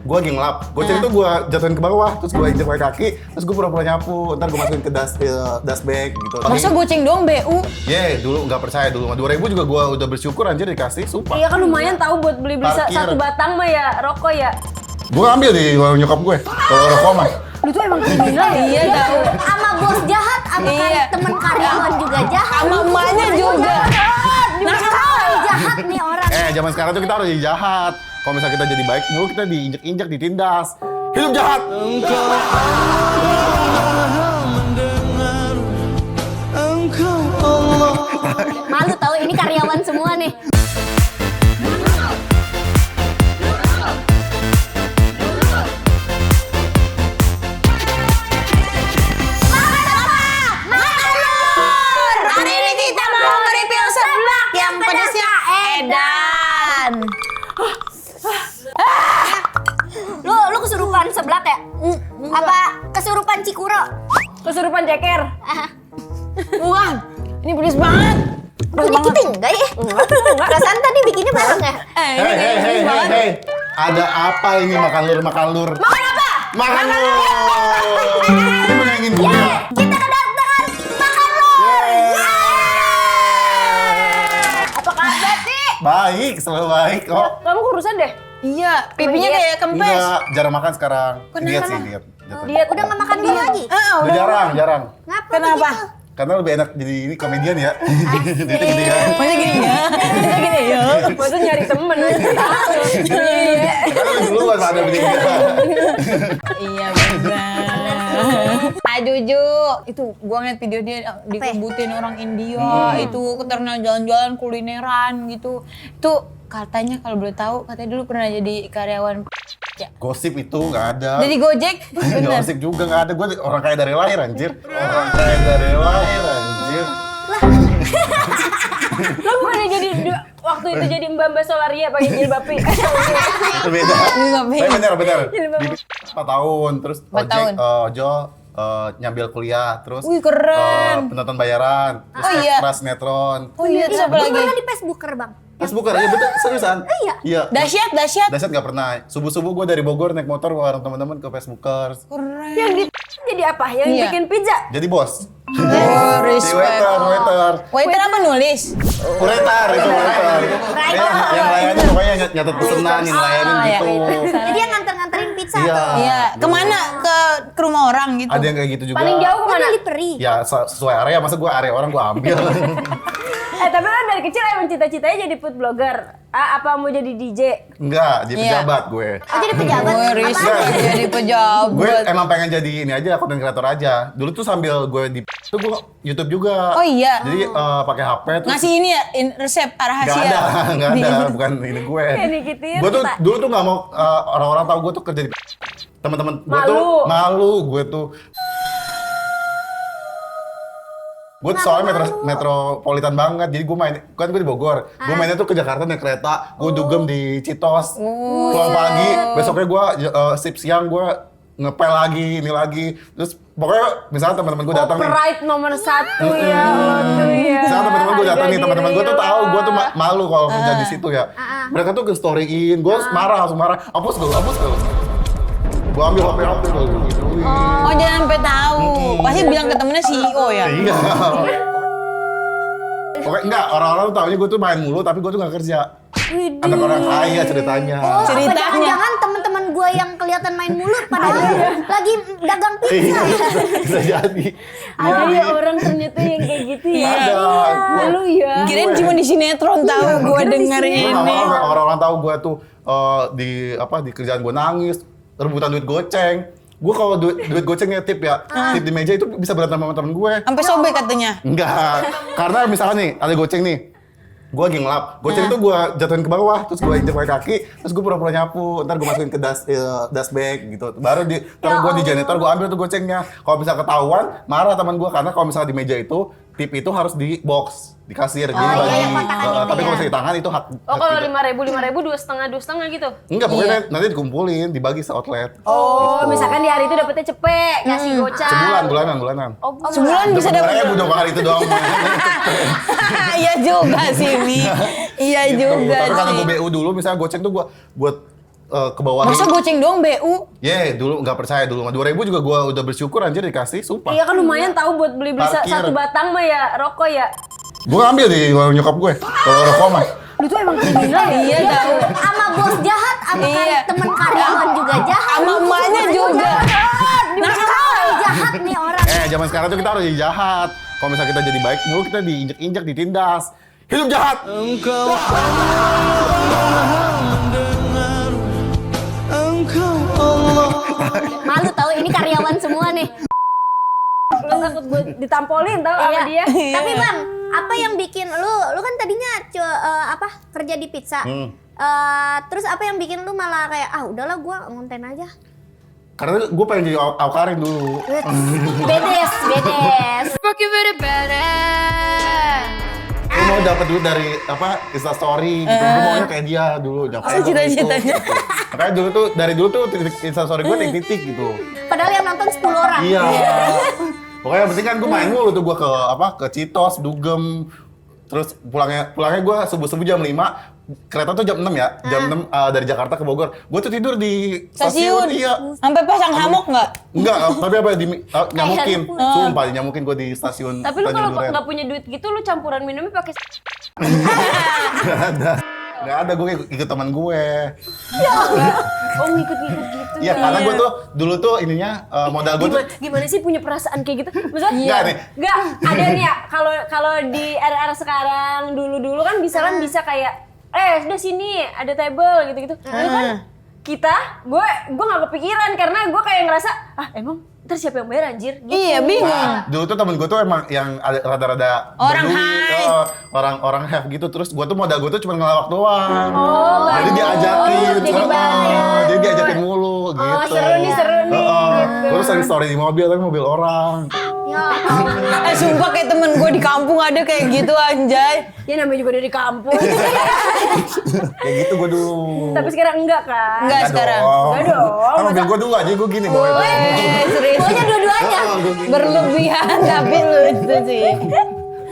gue lagi ngelap. Goceng itu gue jatuhin ke bawah, terus gue injek pakai kaki, terus gue pura-pura nyapu. Ntar gue masukin ke dust bag gitu. Masa goceng doang BU? Dulu nggak percaya dulu. 2.000 juga gue udah bersyukur anjir dikasih, sumpah. Iya kan lumayan tahu buat beli satu batang mah ya rokok ya. Gue ambil di warung nyokap gue, kalau rokok mah. Lu tuh emang kriminal ya? Iya tahu. Sama bos jahat, sama temen karyawan juga jahat. Sama emaknya juga. Nakal jahat nih orang. Zaman sekarang tuh kita harus jadi jahat. Kalau misalnya kita jadi baik dulu, kita diinjek-injek, ditindas. Hidup jahat! Malu tahu ini karyawan semua nih. Hari ini kita mau nge-review seblak yang pedasnya edan. Lu kesurupan seblak ya? Apa kesurupan Cikuro? Kesurupan ceker. Wah, ini pedes banget. Punya kita enggak ya? Perasaan tadi bikinnya bareng ya? Hei, ada apa ini makan lur? Makan apa? Makan lur! Ini menangin gue ya? Kita kedatangan makan lur! Apa kabar sih? Baik, selalu baik kok. Kamu kurusan deh. Iya, pipinya kayak kempes. Enggak, jarang makan sekarang. Diet sih, diet. Diet Udah nggak makan dulu lagi? Udah jarang. Ngapa Kenapa? begitu? Karena lebih enak jadi ini komedian ya. Gitu ya. Masa gini ya? Masa gini ya? Masa nyari temen. Karena dulu kan ada begini. Iya benar. Juju, itu gua ngeliat video dia dikebutin orang India, itu terkenal jalan-jalan kulineran gitu. Itu katanya kalau boleh tahu, katanya dulu pernah jadi karyawan. Ya. Gosip itu nggak ada. Jadi Gojek, bener. Gosip juga nggak ada. Gue orang kaya dari lahir anjir. Orang kaya dari lahir anjir. Lo bukannya jadi waktu itu jadi Mbak Solaria pakai jilbab pi. Itu beda. Bener. Di 4 tahun, terus 4 tahun. ojol, nyambil kuliah, terus Wih, keren. penonton bayaran, terus Oh, iya. extra sinetron. Oh iya, terus apa Lu lagi? pernah di Facebooker bang? Facebooker, iya betul, seriusan. Iya. Dahsyat. Dahsyat nggak pernah. Subuh-subuh gue dari Bogor naik motor bareng teman-teman ke Facebookers. Keren. Yang di jadi apa? Yang Iya. bikin pizza. Jadi bos. Oh, Si respect. waiter. Waiter apa nulis? Waiter itu waiter. Yang layanin pokoknya nyatet pesenan, yang layanin Oh, iya. gitu. Jadi yang nganter-nganterin pizza Iya. tuh. Iya, kemana? Ke rumah orang gitu. Ada yang kayak gitu juga. Paling jauh Oh, kemana? delivery. Ya sesuai area, masa gue area orang gue ambil. Tapi kan dari kecil emang cita-citanya jadi food blogger. Apa mau jadi DJ? Enggak, jadi Iya. pejabat gue. Oh, jadi pejabat. Oh, respect Apaan? jadi pejabat. Gue emang pengen jadi ini aja, content creator aja. Dulu tuh sambil gue tuh gue YouTube juga. Oh iya. Jadi pakai HP terus Ngasih ini ya, resep rahasia. nggak ada, bukan ini gue. Kayak dikitin Gue tuh kita. dulu tuh nggak mau orang-orang tahu gue tuh kerja di teman-teman gue tuh malu gue tuh. Gue soalnya metropolitan banget, jadi gue main, kan gue di Bogor, gue mainnya tuh ke Jakarta naik kereta, gue dugem di Citos, pulang pagi, besoknya gue sip siang gue ngepel lagi, ini lagi, terus pokoknya misalnya teman-teman gue datang nih, Pride nomor 1 ya lo tuh ya. misalnya teman-teman gue datang nih, Harga teman-teman gue diri tuh lo. tahu gue tuh malu kalau kerja di situ ya, mereka tuh ke storyin, gue langsung marah, hapus gue, gue ambil HP kalau gitu. Oh, jangan sampai tahu. Pasti bilang ke temennya CEO ya. Iya. Pokoknya enggak, orang-orang tuh taunya gue tuh main mulu, tapi gue tuh gak kerja. Anak orang kaya ceritanya. Oh, apa Ceritanya. jangan-jangan teman-teman gue yang kelihatan main mulut padahal lagi dagang pizza ya? Bisa jadi. Ada ya orang ternyata yang kayak gitu ya. Ada. Lu ya. Kirain cuma di sinetron tahu gue denger Gue ini. gak mau orang-orang tahu gue tuh di kerjaan gue nangis, rebutan duit goceng. Gue kalau duit gocengnya tip ya, tip di meja itu bisa berantem sama temen gue. Sampai sobek katanya. Enggak, karena misalnya nih, ada goceng nih. Gue lagi ngelap, goceng itu gue jatuhin ke bawah, terus gue injek pakai kaki, terus gue pura-pura nyapu, ntar gue masukin ke dust bag gitu. Baru taruh gue di janitor, gue ambil tuh gocengnya. Kalau bisa ketahuan, marah teman gue, karena kalau misalnya di meja itu, tip itu harus di box, di kasir. Jadi iya, bagi, yang kontakan itu tapi ya. kalau misalnya di tangan itu hak. Oh kalau hak 5.000 2,5 gitu. Enggak, pokoknya nanti dikumpulin, dibagi se-outlet. Oh, misalkan di hari itu dapetnya cepet, ngasih gocap. Bulanan. Oh, Sebulan bisa dapat. Sebenarnya udah hari itu doang. Iya juga sih, Mi. Iya juga Tapi karena sih. gue BU dulu, misalnya goceng tuh gue ke bawah. Masa goceng doang BU? Dulu nggak percaya dulu. 2.000 juga gue udah bersyukur anjir dikasih, sumpah. Iya kan lumayan tahu buat beli Parkir. satu batang mah ya rokok ya. Gue ambil di warung nyokap gue. Kalau rokok mah. Lu tuh emang kriminal ya? Iya tahu. Sama bos jahat, sama Iya. temen karyawan juga jahat. Sama emaknya juga. Nakal jahat nih orang. Zaman sekarang tuh kita harus jadi jahat. Kalau misalnya kita jadi baik dulu, kita diinjek-injek, ditindas. Hidup jahat! Malu tahu ini karyawan semua nih. Lu takut gue ditampolin tau sama dia. Tapi Bang, apa yang bikin lu kan tadinya kerja di pizza. Terus apa yang bikin lu malah kayak udahlah gua ngonten aja. Karena gue pengen jadi Awkarin dulu. Bedes. Gue mau dapet duit dari Instastory gitu. Gue maunya kayak dia dulu. Apa cita-citanya? Makanya dari dulu tuh Instastory gue titik-titik gitu. Padahal yang nonton 10 orang. Iya. Pokoknya yang penting kan gue main mulu tuh, gue ke Citos, Dugem. Terus pulangnya gue subuh jam 5. Kereta tuh jam 6 ya. Jam 6 dari Jakarta ke Bogor. Gue tuh tidur di stasiun. Iya. Sampai pasang hamok nggak? Enggak, tapi nyamukin. Sumpah nyamukin gue di stasiun. Tapi lu kalau Tanjung Duren. nggak punya duit gitu lu campuran minumnya pakai Nggak ada, gue ikut teman gue. oh ngikut-ngikut gitu. Iya, karena gue tuh dulu tuh ininya modal gue tuh Gimana sih punya perasaan kayak gitu? Maksudnya Nggak nih. Nggak, ada nih ya. Kalau di era-era sekarang dulu kan bisa kayak udah sini ada table gitu-gitu. Dulu kan gue nggak kepikiran karena gue kayak ngerasa emang ntar siapa yang bayar anjir? Gitu. Iya, bingung. Nah, dulu tuh temen gue tuh emang yang ada rada-rada Orang berduit, high. orang have gitu. Terus gue tuh modal gue tuh cuma ngelawak doang. bagus. Jadi diajakin, Jadi bayar. jadi diajakin mulu gitu. seru nih, gitu. Gue sering story di mobil, tapi mobil orang. Ya Allah. Sumpah kayak temen gue di kampung ada kayak gitu anjay. Ya namanya juga dari kampung. Kayak gitu gue dulu. Tapi sekarang enggak kan? Enggak sekarang. Enggak dong. Kan mobil gue dulu aja, gue gini bawa itu. Serius. Pokoknya dua-duanya. Berlebihan tapi lucu sih.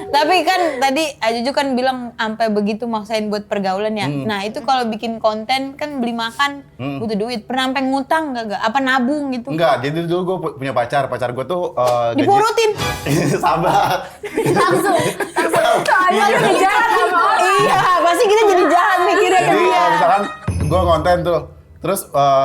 Tapi kan tadi Ajuju kan bilang sampai begitu maksain buat pergaulan ya. Nah itu kalau bikin konten kan beli makan butuh duit. Pernah sampai ngutang gak? Apa nabung gitu? Enggak, jadi dulu gue punya pacar gue tuh Dipurutin. Sabar. Langsung. Soalnya lu udah jahat sama orang. Iya, pasti kita jadi jahat mikirnya ke Jadi dia. misalkan gue ngonten tuh, terus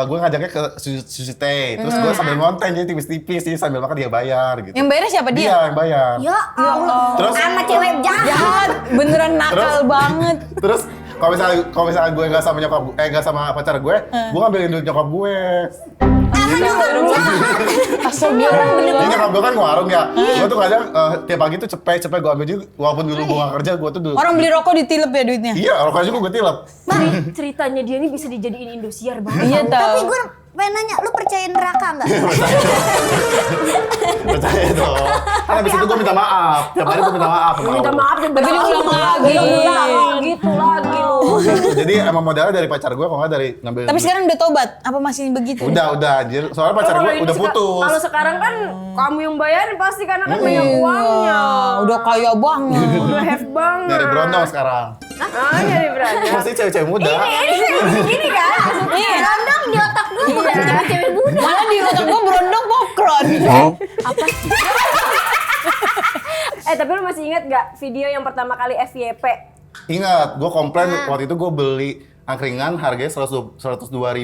gue ngajaknya ke sushi teh, terus gue sambil ngonten jadi tipis-tipis, jadi sambil makan dia bayar gitu. Yang bayar siapa dia? Dia yang bayar. Ya Allah. Terus Sama cewek jahat. Jahat, beneran nakal Terus? banget. terus kalau misalnya gue nggak sama nyokap nggak sama pacar gue ngambilin duit nyokap gue. Jadi nyokap gue kan warung ya, gue tuh kadang tiap pagi tuh cepet gue ambil juga, walaupun dulu gue nggak kerja, gue tuh dulu. Orang beli rokok ditilep ya duitnya? Iya, rokok juga gue tilep. Ceritanya dia ini bisa dijadiin Indosiar banget. Iya Tapi tau. gue pengen nanya, lu percaya neraka nggak? Percaya dong. Kan abis itu gue minta maaf. Tiap hari gue minta maaf. sama Minta Allah. maaf dan Tapi diulang lagi. gitu lagi lu. Jadi emang modalnya dari pacar gue, kalau nggak dari ngambil. Tapi sekarang udah tobat? Apa masih begitu? Udah anjir. Soalnya pacar Kalau gue ini udah putus. Kalau sekarang kan kamu yang bayarin pasti karena kan banyak uangnya. Udah kaya banget. Udah have banget. Nyari berondong sekarang. Nyari berondong. Masih cewek-cewek muda. Ini kan. Iya. Berondong di otak gue bukan cewek-cewek muda. Malah di otak gue berondong pokron. Tapi lu masih ingat gak video yang pertama kali FYP? Ingat, gue komplain waktu itu gue beli angkringan harganya 102.000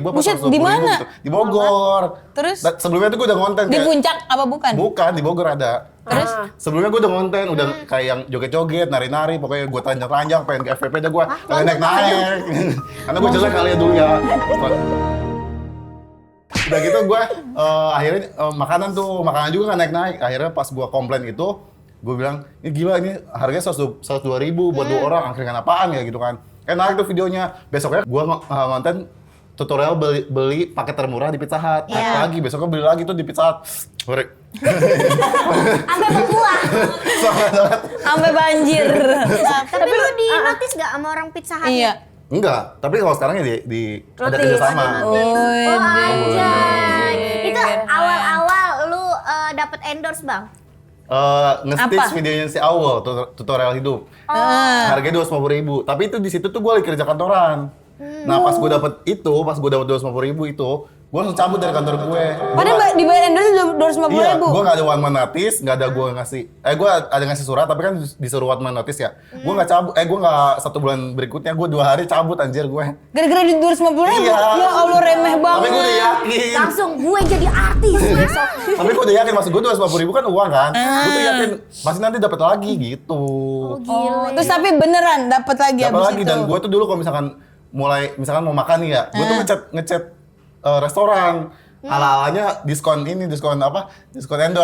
apa Buset, 120.000 di mana? gitu. Di Bogor. Terus? Sebelumnya tuh gue udah ngonten Di kayak puncak apa bukan? bukan di Bogor ada. Terus? Sebelumnya gue udah ngonten, udah kayak yang joget-joget, nari-nari, pokoknya gue telanjang-telanjang, pengen ke FVP aja gue, pengen naik-naik. Karena gue jelek kali ya dulu ya. Udah gitu gue akhirnya makanan juga nggak naik-naik. Akhirnya pas gue komplain itu, gue bilang, ini gila ini harganya 102.000 buat 2 orang, angkringan apaan ya gitu kan. Naik tuh videonya. Besoknya gue ngonten tutorial beli paket termurah di Pizza Hut. Naik lagi, besoknya beli lagi tuh di Pizza Hut. Sampai berbuah. Sampai banjir. Tapi lu di notice gak sama orang Pizza Hut? Iya. Enggak, tapi kalau sekarang ya ada Notice. kerjasama. Oh, Oh anjay. Itu awal-awal lu dapet endorse bang? Nge-stitch Apa? videonya si Awal, tutorial hidup. Harganya 250.000. Tapi itu di situ tuh gue lagi kerja kantoran. Nah pas gue dapet 250.000 itu, gue langsung cabut dari kantor gue. Padahal dibayar endorse 250.000. Iya, gue gak ada one man notice, gak ada gue ngasih, gue ada ngasih surat tapi kan disuruh one man notice ya. Gue gak cabut, gue gak 1 bulan berikutnya, gue 2 hari cabut anjir gue. Gara-gara di 250.000. Iya. Ya Allah remeh banget. Tapi gue udah yakin. Langsung gue jadi artis besok. Tapi gue udah yakin, maksud gue 250.000 kan uang kan. Gue tuh yakin pasti nanti dapat lagi gitu. Oh, gila. Terus tapi beneran dapat lagi Dapat abis lagi itu. dan gue tuh dulu kalau misalkan mau makan nih ya, gue tuh ngechat restoran. Ala-alanya diskon endorse,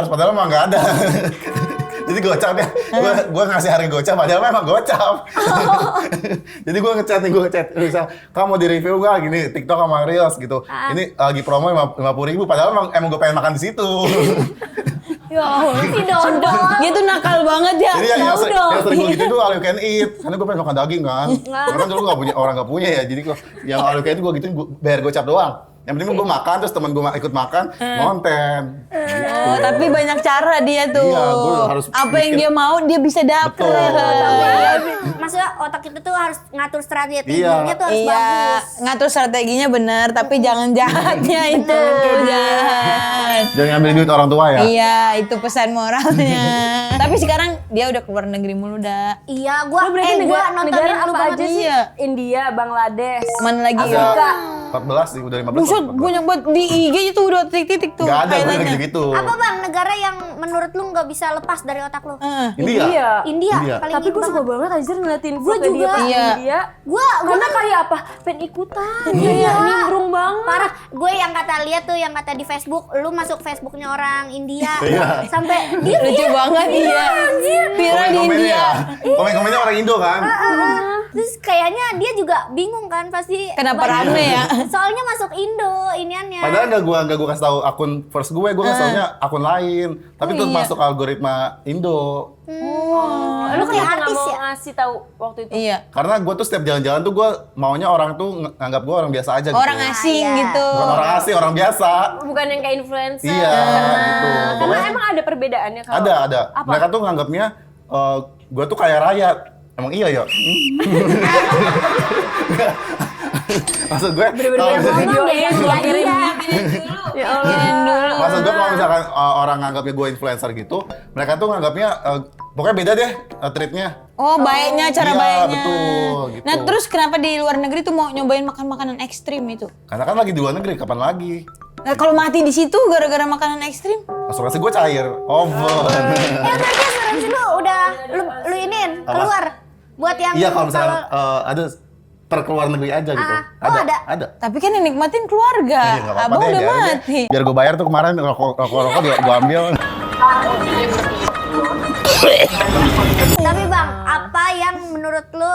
padahal emang nggak ada. Jadi gocap ya, gue ngasih harga gocap, padahal memang gocap. Jadi gue ngechat, misal kamu mau di review nggak gini, TikTok sama Reels gitu. Ini lagi promo 50.000, padahal emang gue pengen makan di situ. Ya Allah. Si dodol. Dia tuh nakal banget ya. Jadi yang Tahu sering dong. gue gitu tuh all you can eat, karena gue pengen makan daging kan. Karena kan dulu orang nggak punya ya, jadi yang all you can eat gue gituin, bayar gocap doang. Yang penting gue makan, terus temen gue ikut makan, konten. Oh, tapi banyak cara dia tuh. Iya, gue harus apa yang bikin- dia mau dia bisa dapet. Betul. Maksudnya otak itu tuh harus ngatur strateginya Iya. tuh harus Iya, bagus. ngatur strateginya bener, tapi jangan jahatnya itu. Jahat. Jangan ngambil duit orang tua ya. Iya, itu pesan moralnya. Tapi sekarang dia udah keluar negeri mulu dah. Iya, gua Lo berarti gua nontonin negara lu apa banget aja sih? Iya. India, Bangladesh. Mana lagi ya? Afrika. 14 sih, udah 15. Buset, banyak banget di IG itu udah titik-titik tuh. Gak ada gue highlightnya. gitu-gitu. Apa Bang, negara yang menurut lu nggak bisa lepas dari otak lu? India. India, India. paling Tapi ini gue suka banget. banget anjir ngeliatin Gua vlog dia juga. pas Iya. India. Gua Karena kayak apa? Pengen ikutan. Kayak nimbrung banget. parah. Gue yang kata lihat tuh, yang kata di Facebook, lu masuk Facebooknya orang India, Iya. sampai dia Lucu banget iya. Viral di Komen-komennya India. ya. Komen-komennya orang Indo kan. terus kayaknya dia juga bingung kan pasti. Kenapa rame ya? Soalnya masuk Indo iniannya. Padahal nggak gue kasih tahu akun first gue kasih taunya akun lain. Tapi itu iya. masuk algoritma Indo. Lu kayak Kenapa artis nggak mau ya? ngasih tahu waktu itu? Iya. Karena gue tuh setiap jalan-jalan tuh gue maunya orang tuh nganggap gue orang biasa aja gitu. Orang asing Iya. gitu. Bukan orang asing, orang biasa. Bukan yang kayak influencer. Iya, gitu. Karena Pokoknya emang ada perbedaannya kalau ada. Apa? Mereka tuh nganggapnya gue tuh kayak rakyat. Emang iya ya? Maksud gue, kalau misalnya- Ngomong deh yang dia dia. Ya Allah. maksud gue kalau misalkan orang nganggapnya gue influencer gitu, mereka tuh nganggapnya pokoknya beda deh treatnya. Oh, baiknya, cara Iya, baiknya. betul, gitu. Nah, terus kenapa di luar negeri tuh mau nyobain makan makanan ekstrim itu? Karena kan lagi di luar negeri, kapan lagi? Nah, kalau mati di situ gara-gara makanan ekstrim? Asuransi gue cair, oven. Berarti asuransi lu udah lu iniin Apa? keluar buat yang Iya kalau misalkan ada terkeluar negeri aja gitu. oh, ada? Ada. Tapi kan yang nikmatin keluarga. Iya, nggak apa-apa Abang deh, udah biar aja. mati. Biar gue bayar tuh kemarin rokok gue ambil. Tapi Bang, apa yang menurut lu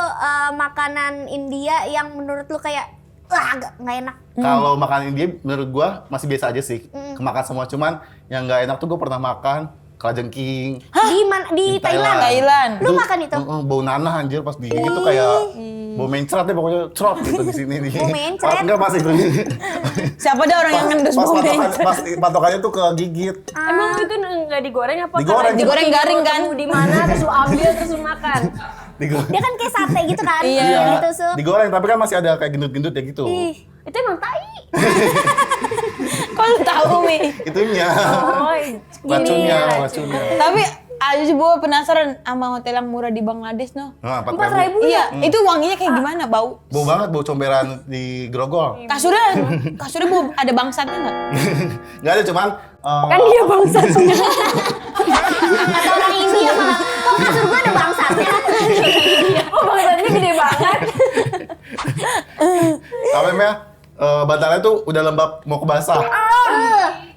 makanan India yang menurut lu kayak wah nggak enak? Kalau makanan India menurut gue masih biasa aja sih. Kemakan semua, cuman yang nggak enak tuh gue pernah makan kalajengking. Di mana? Di Thailand. Thailand. Lu makan itu? Bau nanah anjir pas digigit tuh kayak bau mencret deh pokoknya cerot gitu di sini di. Bau mencret? Enggak pas itu. Siapa ada orang yang ngendus pas bau patokan, mencret? pas patokannya tuh kegigit. Emang itu nggak digoreng apa? Digoreng. Karena Digoreng tinggal garing kan? ketemu Di mana terus lu ambil terus lu makan. Digoreng. Dia kan kayak sate gitu kan? Iya. Yang ditusuk. Digoreng tapi kan masih ada kayak gendut-gendut ya gitu. Ih, Itu emang tai. Kok lu tahu, Mi? Itunya. Oh, Racunnya. Tapi aja sih gue penasaran sama hotel yang murah di Bangladesh, no. Nah, 4.000 Iya, itu wanginya kayak gimana, bau? Bau banget, bau comberan di grogol. Kasurnya bau ada bangsatnya nggak? Nggak ada, cuman Kan dia bangsatnya. kata orang India malah, kok kasur gua ada bangsatnya? Oh, bangsatnya gede banget. apa namanya? Bantalnya tuh udah lembab mau kebasah.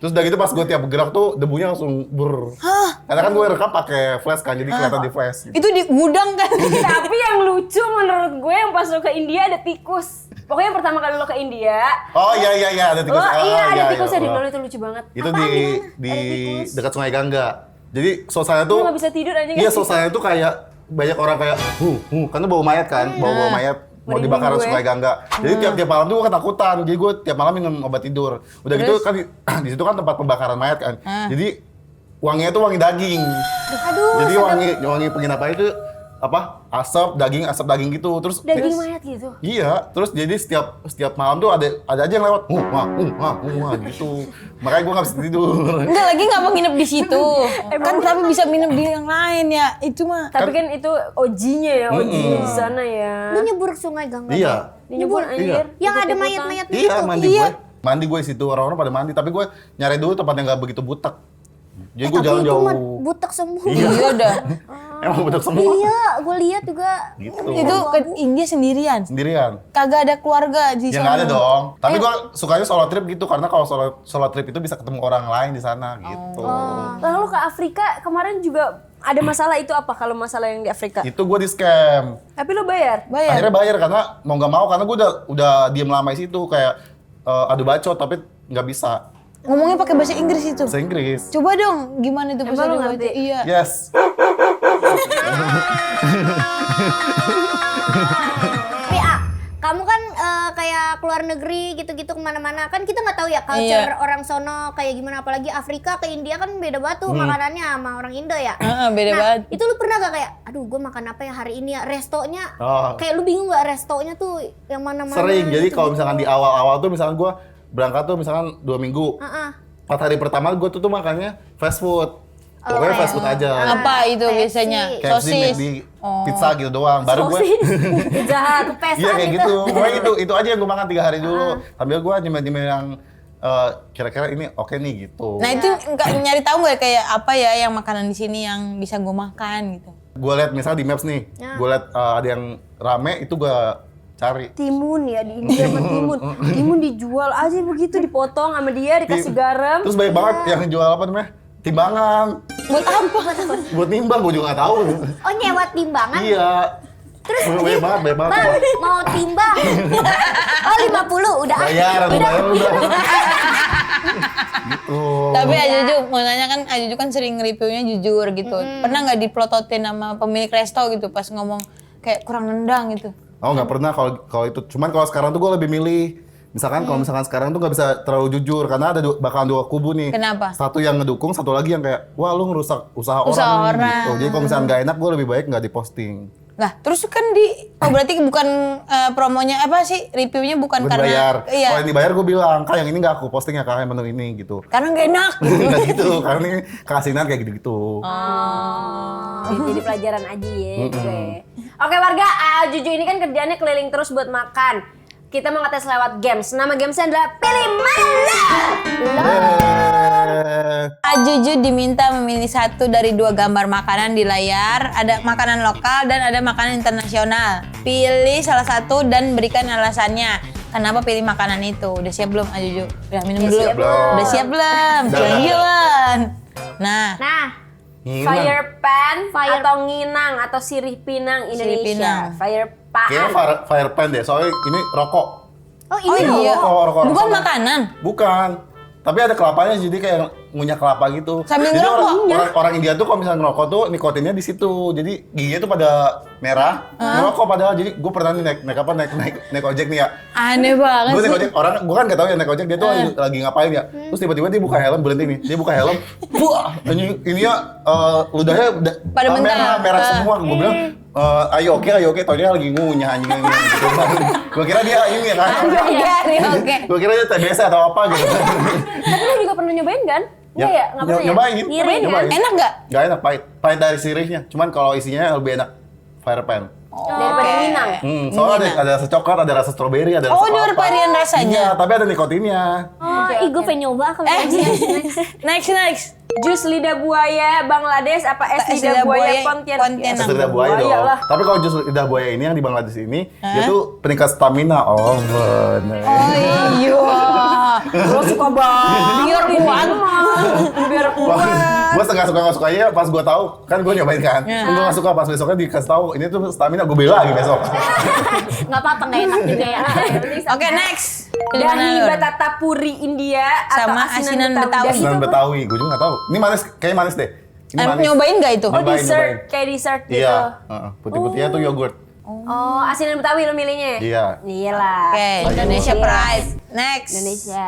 Terus udah gitu pas gue tiap gerak tuh debunya langsung ber. Karena kan gue rekam pakai flash kan, jadi kelihatan di flash. Gitu. Itu di gudang kan? Tapi yang lucu menurut gue yang pas lo ke India ada tikus. Pokoknya pertama kali lo ke India. Oh iya ada tikus. Oh iya ada tikusnya di iya. lo, itu lucu banget. Itu di dekat Sungai Gangga. Jadi suasana Lo tuh nggak bisa tidur aja iya suasana tuh kayak banyak orang kayak karena bau mayat kan, bau mayat mau Merinding dibakar gue. Sungai Gangga. Jadi tiap malam tuh gue ketakutan. Jadi gue tiap malam minum obat tidur. Udah gitu kan di situ kan tempat pembakaran mayat kan. Jadi wanginya tuh wangi daging. Aduh, Jadi wangi penginapan itu asap daging gitu. Terus Daging mayat gitu. iya, terus jadi setiap malam tuh ada aja yang lewat, gitu. Makanya gue nggak bisa tidur. Enggak lagi nggak mau nginep di situ. Kan tapi bisa nginep di yang lain ya. Itu mah. Tapi kan itu OG-nya ya, OG-nya di sana ya. Lu nyebur ke sungai Gangga? Iya, Nyebur anjir. Yang ada Ikut-ikutan. mayat-mayat iya itu. mandi gue. Mandi gue di situ, orang-orang pada mandi. Tapi gue nyari dulu tempat yang nggak begitu butek. Jadi gue jalan Tapi itu mah jauh. butek semua. Iya udah. Emang butek semua. Iya, gue lihat juga. Gitu. Itu ke India sendirian. Sendirian. Kagak ada keluarga di Ya sana. nggak ada dong. Tapi gue sukanya solo trip gitu karena kalau solo trip itu bisa ketemu orang lain di sana gitu. Lalu ke Afrika kemarin juga ada masalah itu apa kalau masalah yang di Afrika? Itu gue di scam. Tapi lo bayar? Bayar. Akhirnya bayar karena mau nggak mau karena gue udah diem lama di situ kayak adu bacot tapi nggak bisa Ngomongnya pakai bahasa Inggris itu. bahasa Inggris. Coba dong, gimana itu bahasa lu Inggris? ngerti? Iya. Yes. Tapi kamu kan kayak keluar negeri gitu-gitu kemana-mana. Kan kita nggak tahu ya culture Iya. orang sono kayak gimana. Apalagi Afrika ke India kan beda banget tuh makanannya sama orang Indo ya. Beda Nah, banget. itu lu pernah gak kayak, aduh gue makan apa ya hari ini ya, restonya, Oh. kayak lu bingung gak restonya tuh yang mana-mana? Sering. Jadi gitu-gitu. kalau misalkan di awal-awal tuh misalkan gue berangkat tuh misalkan 2 minggu. 4 hari pertama gue tuh makannya fast food. Pokoknya fast food aja. Apa itu KFC. biasanya? KFC, Sosis. McD, pizza gitu doang. Baru gue Jahat. Kepesan iya kayak gitu. gitu. Pokoknya itu aja yang gue makan 3 hari dulu. Sambil gue nyemil-nyemil yang kira-kira ini oke nih gitu. Nah itu nggak nyari tahu nggak kayak apa ya yang makanan di sini yang bisa gue makan gitu. Gue liat misalnya di Maps nih, gue liat ada yang rame itu gue cari. Timun ya di India sama timun. Timun dijual aja begitu dipotong sama dia dikasih garam. Terus banyak banget yang jual apa namanya? Timbangan. Buat apa? Buat nimbang gue juga nggak tahu. Oh nyewat timbangan? Iya. Terus banyak banget. Bang, mau timbang? Oh 50, udah. Bayar udah. Gitu. Tapi Ajuju mau nanya kan, Ajuju kan sering reviewnya jujur gitu. Pernah nggak dipelototin sama pemilik resto gitu pas ngomong kayak kurang nendang gitu? Oh nggak pernah kalau itu. Cuman kalau sekarang tuh gue lebih milih. Misalkan kalau misalkan sekarang tuh nggak bisa terlalu jujur karena ada bakalan 2 kubu nih. Kenapa? Satu yang ngedukung, satu lagi yang kayak wah lu ngerusak usaha Usaha orang. orang. Gitu. Jadi kalau misalkan nggak enak, gue lebih baik nggak diposting. Lah terus kan berarti bukan promonya apa sih, reviewnya bukan Gue karena dibayar. iya. Kalau yang dibayar gue bilang, kak yang ini nggak aku posting ya kak yang menu ini gitu. Karena nggak enak. Nggak gitu, karena ini keasinan kayak gitu-gitu. Jadi pelajaran aja ya. Gue. Oke warga, Juju ini kan kerjaannya keliling terus buat makan. Kita mau ngetes lewat games. Nama gamesnya adalah Pilih Mana. Ajuju diminta memilih satu dari 2 gambar makanan di layar. Ada makanan lokal dan ada makanan internasional. Pilih salah satu dan berikan alasannya. Kenapa pilih makanan itu? Udah siap belum Ajuju? Udah minum dulu. siap belum. Udah siap belum? Udah. Jalan. Nah, Nah, Fire pan atau nginang atau sirih pinang Sirih Indonesia. pinang. Fire pan. Kayaknya fire pan deh, soalnya ini rokok. oh oh ini iya. rokok. Bukan Sama. makanan. Bukan. Tapi ada kelapanya jadi kayak ngunyah kelapa gitu. Sambil jadi ngerokok. orang India tuh kalau misalnya ngerokok tuh nikotinnya di situ. Jadi giginya tuh pada merah. Ngerokok padahal. Jadi gue pernah nih naik ojek nih ya. Aneh banget Gue sih. naik ojek, gue kan gak tahu ya naik ojek dia tuh lagi ngapain ya. Terus tiba-tiba dia buka helm, berhenti nih. Dia buka helm, buah, ini ya ludahnya Pada mentah. merah semua. Gue bilang, ayo oke, taunya lagi ngunyah anjing gitu. Gue kira dia ini kan. Oke. Gue kira dia TBC atau apa gitu. Tapi lu juga pernah nyobain kan? Enggak ya? Enggak pernah ya? Nyobain. Nyobain kan? Enak nggak? Gak enak, pahit dari sirihnya. Cuman kalau isinya lebih enak fire pan. Daripada nginang. Soalnya ada rasa coklat, ada rasa stroberi, ada rasa Oh, ada apa. varian rasanya. Iya, tapi ada nikotinnya. Oh, gue pengen nyoba kalau Next. Jus lidah buaya Bangladesh apa es lidah buaya Pontianak? Pontianak. Es lidah buaya dong. lah. Tapi kalau jus lidah buaya ini yang di Bangladesh ini, dia tuh peningkat stamina. Oh bener. Oh iya. Gue suka banget. Biar kuat. Biar kuat. Gue setengah suka nggak sukanya pas gue tahu kan gue nyobain kan. Gue nggak suka pas besoknya dikasih tahu ini tuh stamina gue bela lagi besok. nggak apa-apa nggak enak juga ya. Oke, next. Pilih mana, Dahi Lur? batata puri India Sama atau asinan Betawi. Dahi Asinan itu apa? Betawi, gue juga nggak tahu. Ini manis, kayak manis deh. Ini manis. Nyobain nggak itu? Oh Nyobain, dessert, kayak dessert gitu. Iya, putih-putihnya tuh yogurt. Oh, asinan Betawi lo milihnya? Iya. Iyalah. Oke, Indonesia Pride. Next. Indonesia.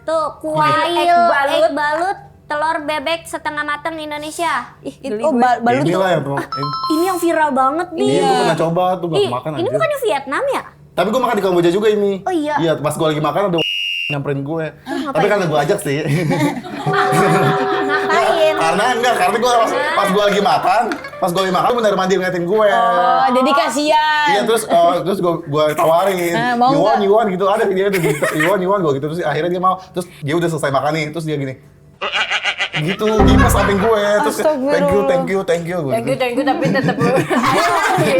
Tuh kuail, Egg balut. egg balut, telur bebek setengah matang Indonesia. Ih, Itu geli gue. balut tuh. Inilah yang Ini yang viral banget nih. Iya, gue pernah coba tuh gak Ih, makan ini aja. bukannya Vietnam ya? Tapi gue makan di Kamboja juga ini. Oh iya. Iya, pas gue lagi makan ada nyamperin gue. Tapi karena gue ajak sih. Ngapain? karena gue pas gue lagi makan, bener mandi ngeliatin gue. Oh, jadi kasihan. Iya terus gue tawarin, Mau nggak? Yuan gitu ada video itu Yuan gue gitu terus akhirnya dia mau terus dia udah selesai makan nih terus dia gini gitu gipas samping gue terus Astagfirullah. thank you gue Thank you, gitu. tapi tetap lu.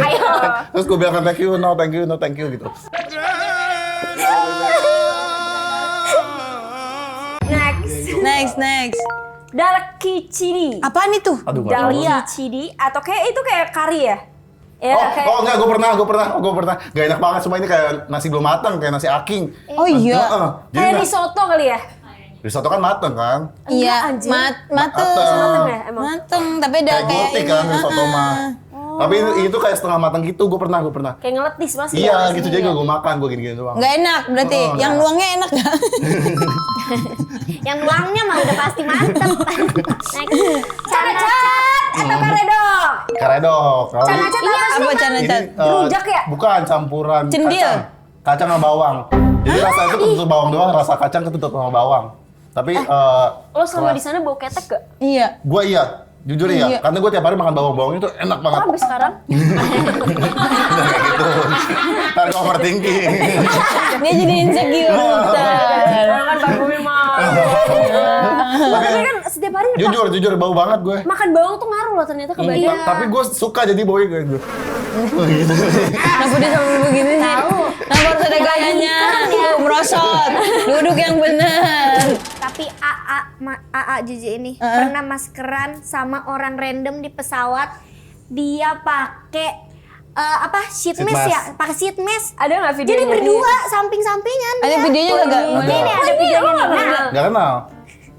Ayo. Terus gue bilang thank you no thank you gitu. Next. Dalkiciri. Apaan itu? Aduh gak tahu. Dalkiciri atau kayak itu kayak kari ya? Ya, kayak Enggak, gue pernah. Gak enak banget, cuma ini kayak nasi belum matang, kayak nasi aking. Oh iya. Jadi kayak risotto kali ya? risotto kan matang kan? Iya, anjir. mateng. Mateng ya emang? Mateng, tapi udah Kayak kayak gultik kan risotto mah. Tapi itu kayak setengah matang gitu, gue pernah. Kayak ngeletis masih. Iya gitu, jadi gue makan, gue gini-gini doang. Nggak enak berarti. Oh, Yang nggak. luangnya enak nggak? Yang luangnya mah udah pasti mantep. Next. Canacat atau karedok? Karedok. Kalau ini- Canacat apa sih? Apa cara ini cat? Rujak ya? Bukan campuran Cendil. kacang sama bawang. Jadi rasa itu ketutup bawang doang, rasa kacang ketutup sama bawang. Tapi Lo selama di sana bau ketek gak? Iya. gue iya, jujur Iya. iya. Karena gue tiap hari makan bawang itu enak banget. Oh, sampai sekarang? Kayak gitu. Ntar gue overthinking. Dia jadi insecure. ntar. Orang kan parfumnya mahal. Tapi kan setiap hari Jujur bau banget gue. makan bawang tuh ngaruh loh ternyata ke badan. Tapi gue suka jadi bau kayak gitu. Kenapa dia sampai begini sih? Kenapa harus ada gayanya? Tuh, merosot. Duduk yang bener. Tapi AA Juju ini pernah maskeran sama orang random di pesawat. Dia pakai apa sheet Sheet mask mask. ya, pakai sheet mask. Ada nggak videonya? Jadi berdua samping-sampingan. Ada dia. videonya nggak? Ada. Ini ada videonya nih. Nah, Gak kenal.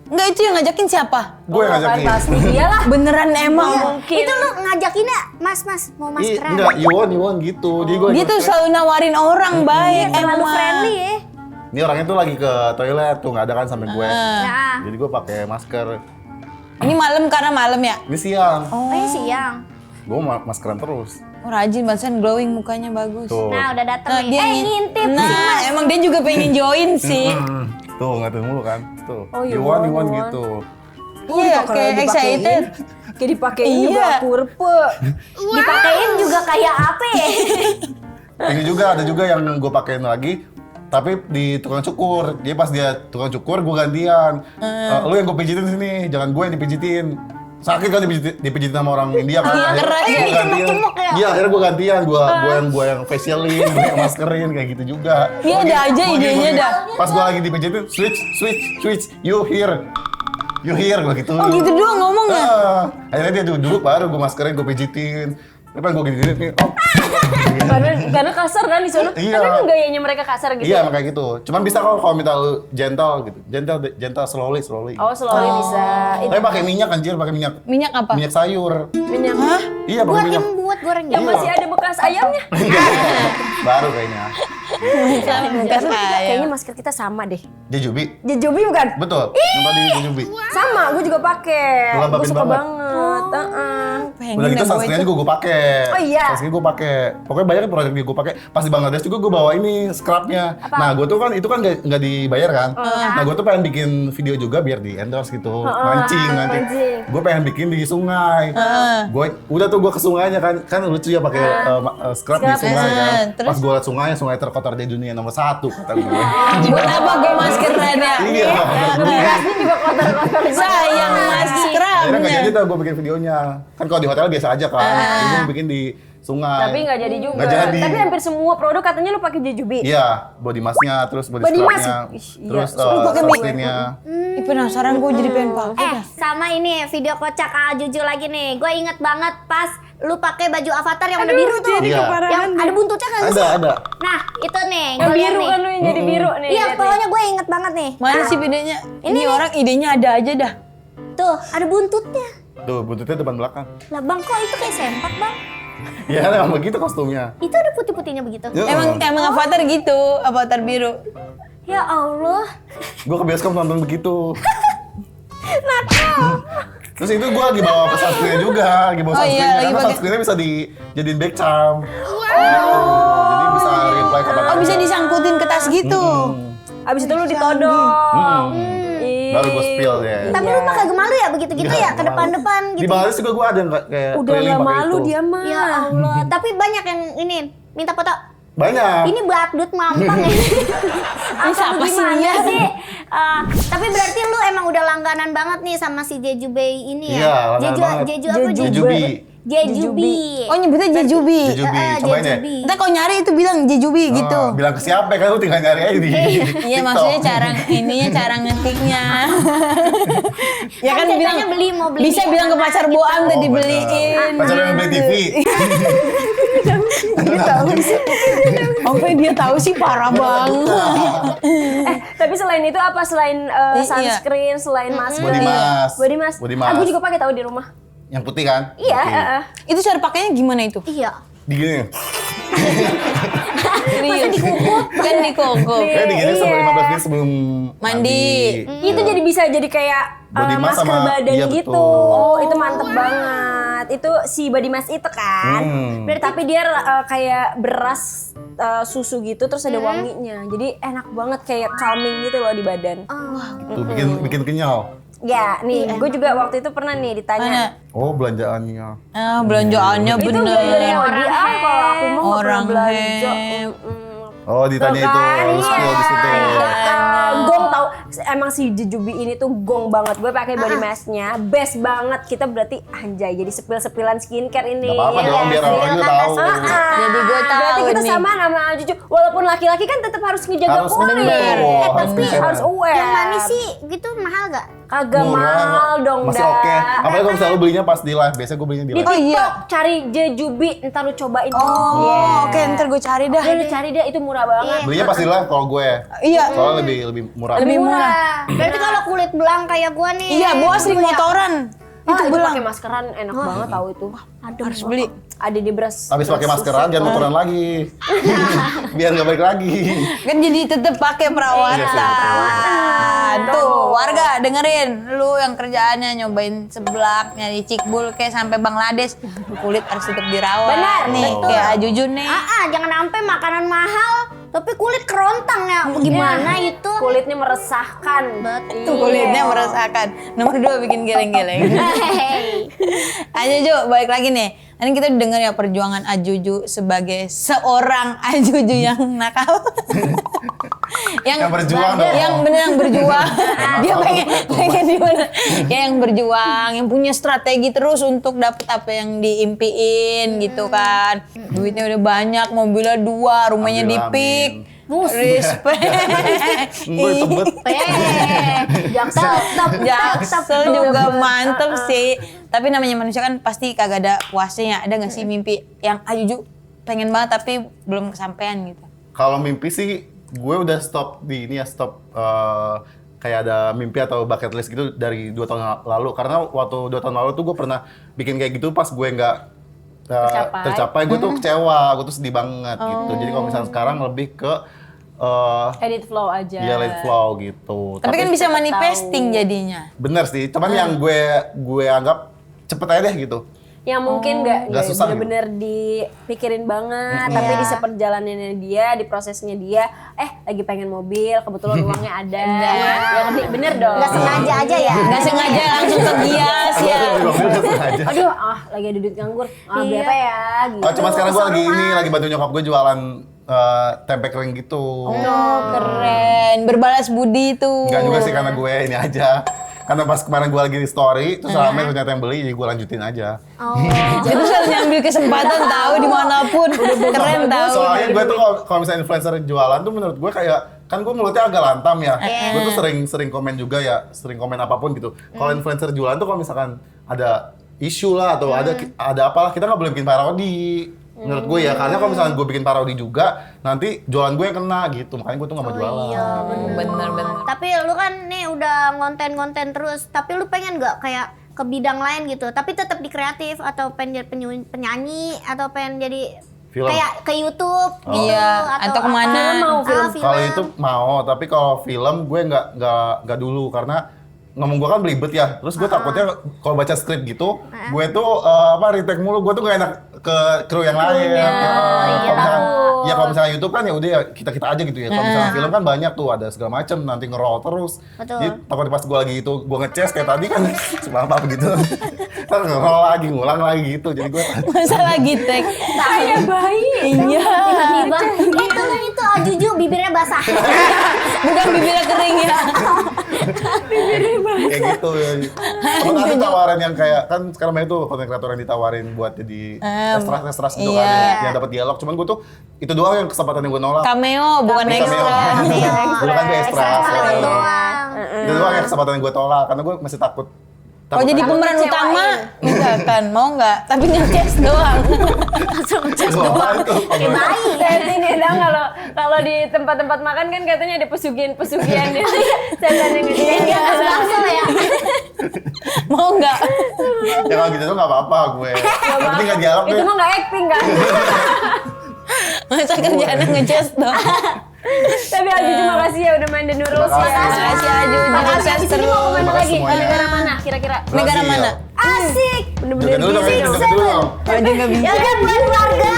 Enggak, itu yang ngajakin siapa? Gue yang ngajakin. kan pasti dia lah. Beneran emang. Iya, mungkin. itu lu ngajakinnya, mas mau maskeran. Enggak, Yuan gitu. Jadi gue Dia tuh selalu nawarin orang baik, Terlalu emang. friendly ya. ini orangnya tuh lagi ke toilet tuh nggak ada kan sampai gue. Nah, Jadi gue pakai masker. Ini malam karena malam ya? Ini siang. oh ya siang. Gue maskeran terus. Oh, rajin banget, glowing mukanya bagus. Tuh. Nah udah dateng Nah, nih. dia Ngintip nah, sih mas. emang dia juga pengen join sih. Tuh ngatain mulu kan. Tuh. Oh, Yuan Yuan. gitu. Iya, kayak excited. Kayak dipakein Iya. juga kurpe. Dipakein juga kayak apa ya? Ini juga ada juga yang gue pakein lagi. Tapi di tukang cukur. Jadi pas dia tukang cukur gue gantian. Lu yang gue pijitin sini, jangan gue yang dipijitin. Sakit kan dipijitin sama orang India kan. Iya, keras ya. Gue gantian. Cemuk-cemuk ya? Iya, akhirnya gue gantian. Gue yang facialin, gue yang maskerin kayak gitu juga. Iya, ada aja Gua idenya gini. dah. Pas gue lagi dipijitin, switch, you here, gue gitu. Oh, gitu doang ngomongnya. Akhirnya dia duduk baru gue maskerin, gue pijitin. Depan gue gini nih, oh. Karena kasar kan di sana. Iya. Tapi emang gayanya mereka kasar gitu. Iya, kayak gitu. Cuman bisa kalau minta lu gentle gitu. Gentle slowly. Oh, slowly bisa. Itu Tapi pakai minyak anjir, pakai minyak Minyak apa? minyak sayur. minyak. Iya, pakai Buat minyak. yang buat goreng Yang Iya. masih ada bekas ayamnya. Baru kayaknya. Bekas Kayaknya ayam. masker kita sama deh. Jejubi. Jejobi bukan? Betul. Yang tadi jejubi. Sama, gue juga pakai. Lu Gue lembabin suka banget. banget. Pengen Udah gitu dah gua sunscreen itu. juga gue pakai. Oh iya. Sunscreen gue pakai. Pokoknya banyak produk yang gue pakai. Pas di Bangladesh juga gue bawa ini scrubnya. Nah, gue tuh kan itu kan nggak dibayar kan. Nah, gue tuh pengen bikin video juga biar di endorse gitu. Mancing. Gue pengen bikin di sungai. Gue udah tuh gue ke sungainya kan. Kan lucu ya pakai scrub di sungai kan. Terus? Pas gue liat sungai terkotor di dunia nomor 1 kata gue. Buat apa gue maskeran ya? Iya. Bekasnya juga kotor-kotor. Sayang maskeran. Akhirnya nggak jadi tuh gue bikin videonya. Kan kalau di hotel biasa aja kan. Jadi gue bikin di sungai. Tapi nggak jadi juga. Nggak jadi. Tapi hampir semua produk katanya lu pakai jejubi. Iya, body mask-nya, terus body Body mask? scrub-nya, Ih, iya. terus Lu pakai sunscreen-nya. Ih, penasaran gue jadi pengen pakai dah. sama ini video kocak Juju lagi nih. Gue inget banget pas lu pakai baju avatar yang warna biru tuh. Iya. Yang ada buntutnya kan sih? Ada. Nah, itu nih. Yang gua liat biru nih. kan lu yang jadi biru nih. Iya, lihat nih. pokoknya gue inget banget nih. Mana sih videonya? Ini Ini orang idenya ada aja dah. Tuh, ada buntutnya. Tuh, buntutnya depan belakang. Lah bang, kok itu kayak sempak bang? Ya, emang begitu kostumnya. Itu ada putih-putihnya begitu. Ya. Emang avatar gitu, avatar biru. Ya Allah. Gue ke bioskop nonton begitu. Nakal Terus itu gue lagi bawa sunscreen juga, lagi bawa Oh, sunscreen iya, lagi karena pakai- sunscreennya bisa dijadiin backcam. Jadi bisa reply kapan Oh, bisa disangkutin ke tas gitu. Abis itu lu ditodong. Ih. Baru gue spill deh. Tapi lu mah kagak malu ya begitu-gitu ya ke depan-depan Di gitu. Bali juga gue ada yang kayak Udah keliling gak pakai malu itu. dia mah. Ya Allah, tapi banyak yang ini minta foto. Banyak. Ini badut mampang ya. siapa sih gimana dia? sih? Tapi berarti lu emang udah langganan banget nih sama si Jeju Bay ini Iya, ya? langganan banget. Jeju apa? Jejubi. Jejubi. Oh, nyebutnya Jejubi. Jejubi, cobain deh. Jejubi. Ntar kalau nyari itu bilang Jejubi gitu. Oh, bilang ke siapa kan lu tinggal nyari aja di Iya, TikTok. maksudnya cara ngetiknya. Ya kan Kan bilang ceritanya beli, mau beli bisa di bilang ke mana pacar gitu. Boam udah Oh, dibeliin. Pacar yang beli TV. Dia tahu sih. Sampai dia tahu sih parah banget. Tapi selain itu apa? Selain Iya. sunscreen, selain masker. Body mask. Body mask. Body mask. Aku juga pakai tahu di rumah. Yang putih kan? Iya, Putih. Itu cara pakainya gimana itu? Iya. Digini. Serius. Kan dikokok. Kayak digini Iya. sebelum 15 menit sebelum Mandi. Itu jadi bisa jadi kayak Body mask masker sama- badan iya, gitu. betul. Oh, itu mantep banget. Itu si body mask itu kan. Hmm. Tapi dia kayak beras susu gitu terus ada wanginya. Jadi enak banget kayak calming gitu loh di badan. Tuh bikin kenyal. Ya, nih, gue juga waktu itu pernah nih ditanya. Mana? Oh, belanjaannya. Ah, belanjaannya Itu bener. belanjanya Odi, kalau aku mah nggak Orang pernah belanja. hem. Oh, ditanya itu, lu spill di situ. Gong tau, emang si Jejubi ini tuh gong banget. Gue pakai body mask-nya, best banget. Kita berarti anjay, jadi sepil-sepilan skincare ini. Gak apa-apa ya dong, kan? biar orang juga tahu. Jadi gue tahu Berarti kita nih. sama sama Juju. Walaupun laki-laki kan tetap harus ngejaga Harus kulit. bener. Tapi Harus harus aware. Yang manis sih gitu mahal gak? Kagak mahal dong, Masih dah. oke. Apalagi kalau misalnya lu belinya pas di live. Biasanya gue belinya di Di live. Oh, TikTok iya. cari Jejubi, ntar lu cobain. Oh, Yeah. oke, ntar gue cari dah. Lu cari deh, itu murah banget. Belinya pas di live kalau gue. Iya. Soalnya lebih murah. Lebih murah. Berarti kalau kulit belang kayak gua nih. Iya, Boa sering motoran. Itu Itu belang. pakai maskeran enak banget tahu itu. Harus beli. Ada di beras. Habis pakai maskeran jangan motoran lagi. Biar nggak balik lagi. Kan jadi tetep pakai perawatan. Tuh, warga dengerin. Lu yang kerjaannya nyobain seblak, nyari cikbul kayak sampai Bangladesh. Kulit harus tetep dirawat. Benar, nih. betul. Kayak Ajujun nih. Jangan sampai makanan mahal tapi kulit kerontang ya. Gimana itu? Kulitnya meresahkan. Betul. Kulitnya meresahkan. Nomor 2 bikin geleng-geleng. Hey. Ajuju, balik lagi nih. Nanti kita dengar ya perjuangan Ajuju sebagai seorang Ajuju yang nakal. Yang berjuang dong. Yang bener yang berjuang. Dia pengen gimana? Ya yang berjuang, yang punya strategi terus untuk dapet apa yang diimpiin gitu kan. Duitnya udah banyak, mobilnya 2, rumahnya di Amin, Pik. amin. Respect. Gue tebet. Jaksel juga mantep sih. Tapi namanya manusia kan pasti kagak ada puasnya. Ada nggak sih mimpi yang Ajuju pengen banget tapi belum kesampaian gitu? Kalau mimpi sih gue udah stop di ini ya, stop kayak ada mimpi atau bucket list gitu dari 2 tahun lalu. Karena waktu 2 tahun lalu tuh gue pernah bikin kayak gitu pas gue nggak tercapai, gue tuh kecewa, gue tuh sedih banget gitu. Jadi kalau misalnya sekarang lebih ke Edit flow aja. ya let flow gitu. Tapi kan bisa manifesting jadinya. Bener sih, cuman yang gue anggap cepet aja deh gitu. Yang mungkin nggak susah bener-bener dipikirin banget, tapi di seperjalanannya dia, di prosesnya dia, lagi pengen mobil, kebetulan uangnya ada. Ya bener dong. Nggak sengaja aja ya. Nggak sengaja langsung kegias ya. Aduh, lagi ada duit nganggur. Berapa ya? Gitu. Oh, cuma sekarang gue lagi bantu nyokap gue jualan tempe kering gitu. Oh, keren. Berbalas budi tuh. Enggak juga sih karena gue ini aja. Karena pas kemarin gue lagi di story, terus rame ternyata yang beli, jadi gue lanjutin aja. Itu harus nyambil kesempatan tahu dimanapun. Keren tahu. Soalnya gue tuh kalau misalnya influencer jualan tuh menurut gue kayak, kan gue mulutnya agak lantam ya. Gue tuh sering komen juga ya, sering komen apapun gitu. Kalau influencer jualan tuh kalau misalkan ada isu lah atau ada apalah, kita nggak boleh bikin parodi. Menurut gue ya, karena kalau misalnya gue bikin parodi juga, nanti jualan gue yang kena gitu. Makanya gue tuh nggak mau jualan. Bener. Tapi lu kan nih udah ngonten terus, tapi lu pengen nggak kayak ke bidang lain gitu, tapi tetap di kreatif atau pengen jadi penyanyi atau pengen jadi Film. kayak ke YouTube gitu Iya, atau kemana? Film mau film. film. Kalau itu mau, tapi kalau film gue nggak dulu karena ngomong gue kan belibet ya, terus gue takutnya kalau baca skrip gitu, gue tuh retake mulu, gue tuh gak enak ke kru yang lain. Kalau misalnya YouTube kan ya udah ya kita aja gitu ya. Kalau misalnya film kan banyak tuh ada segala macam, nanti nge-roll terus. Betul. Jadi takutnya pas gue lagi itu gue nge-chase kayak tadi kan maaf gitu. Terus nge-roll lagi, ngulang lagi gitu. Jadi gue Masa lagi tag. Kayak bayi. Iya. Tiba-tiba, temen itu Juju bibirnya basah. Bukan bibirnya kering ya. kayak gitu ya. Temen ada tawaran yang kayak kan sekarang banyak tuh konten kreator yang ditawarin buat jadi extras gitu iya. kan yang dapat dialog. Cuman gue tuh itu doang yang kesempatan yang gue nolak. Cameo bukan Cameo. ekstra. Dulu kan gue extra. Lewat doang. Itu doang yang kesempatan yang gue tolak karena gue masih takut. Kalau jadi pemeran utama, misalkan mau nggak? Tapi nge-chase doang. Langsung ngecek Gue doang. apaan tuh? Kayak bayi. Berarti nih dong kalau di tempat-tempat makan kan katanya ada pesugihan-pesugihan gitu. Setan yang Dia nggak langsung ya. Mau nggak? Ya kalau gitu tuh nggak apa-apa gue. Yang penting nggak dialog Itu deh. mah nggak acting kan? Masa kerjaannya nge-chase doang. Tapi Aju terima kasih ya udah main The Noodles Terima ya. kasih. Makasih Aju, Makasih. sukses Abis ini terus. mau kemana Terima kasih lagi? semuanya. Negara mana kira-kira? Negara Brazil. mana? Asik. Bener-bener Joget dulu dong, busy. joget dulu dong. Aju nggak bisa. Ya udah buat keluarga.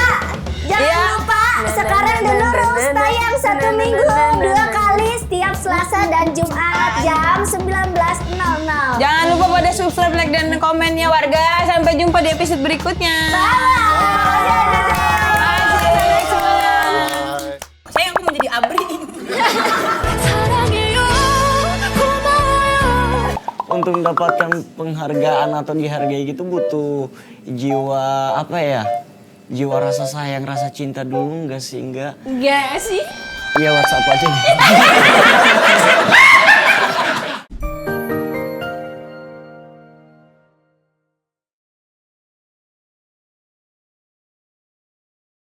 Jangan Iya. lupa sekarang The Noodles tayang 1 minggu 2 kali setiap Selasa dan Jumat jam 19.00. Jangan lupa pada subscribe, like, dan komennya warga. Sampai jumpa di episode berikutnya. Sayang aku mau jadi abri. Untuk mendapatkan penghargaan atau dihargai gitu butuh jiwa apa ya? Jiwa rasa sayang, rasa cinta dulu enggak sih? Enggak. Enggak sih. Iya WhatsApp aja nih.